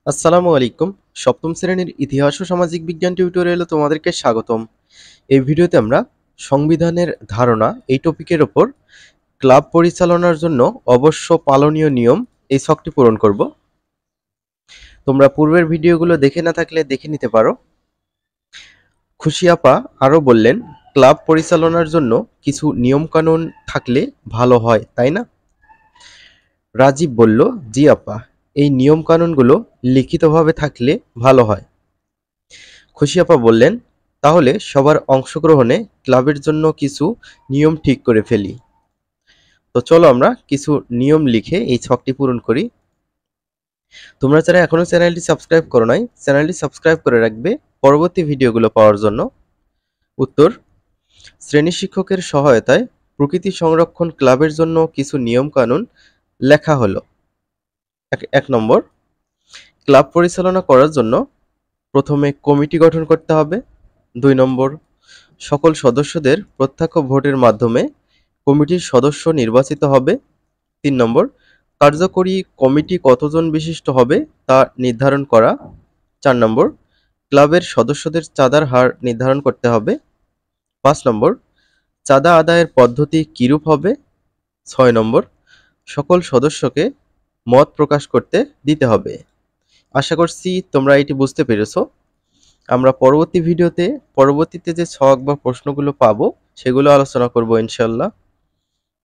আসসালামু আলাইকুম। সপ্তম শ্রেণীর ইতিহাস ও সামাজিক বিজ্ঞান টিউটোরিয়ালে তোমাদেরকে স্বাগতম। এই ভিডিওতে আমরা সংবিধানের ধারণা এই টপিকের ওপর ক্লাব পরিচালনার জন্য অবশ্য পালনীয় নিয়ম এই ছকটি পূরণ করব। তোমরা পূর্বের ভিডিওগুলো দেখে না থাকলে দেখে নিতে পারো। খুশি আপা আরও বললেন, ক্লাব পরিচালনার জন্য কিছু নিয়মকানুন থাকলে ভালো হয়, তাই না? রাজীব বলল, জি আপা, এই নিয়মকানুনগুলো লিখিতভাবে থাকলে ভালো হয়। খুশি আপা বললেন, তাহলে সবার অংশগ্রহণে ক্লাবের জন্য কিছু নিয়ম ঠিক করে ফেলি। তো চলো আমরা কিছু নিয়ম লিখে এই ছকটি পূরণ করি। তোমরা যারা এখনো চ্যানেলটি সাবস্ক্রাইব করো নাই, চ্যানেলটি সাবস্ক্রাইব করে রাখবে পরবর্তী ভিডিওগুলো পাওয়ার জন্য। উত্তর: শ্রেণী শিক্ষকের সহায়তায় প্রকৃতি সংরক্ষণ ক্লাবের জন্য কিছু নিয়ম কানুন লেখা হলো। এক নম্বর, ক্লাব পরিচালনা করার জন্য প্রথমে কমিটি গঠন করতে হবে। ২ নম্বর, সকল সদস্যদের প্রত্যক্ষ ভোটের মাধ্যমে কমিটির সদস্য নির্বাচিত হবে। ৩ নম্বর, কার্যকরী কমিটি কতজন বিশিষ্ট হবে তা নির্ধারণ করা। ৪ নম্বর, ক্লাবের সদস্যদের চাঁদার হার নির্ধারণ করতে হবে। ৫ নম্বর, চাঁদা আদায়ের পদ্ধতি কিরূপ হবে। ৬ নম্বর, সকল সদস্যকে মত প্রকাশ করতে দিতে হবে। আশা করছি তোমরা এটি বুঝতে পেরেছো। আমরা পরবর্তীতে যে ছক বা প্রশ্নগুলো পাবো সেগুলো আলোচনা করব ইনশাল্লাহ।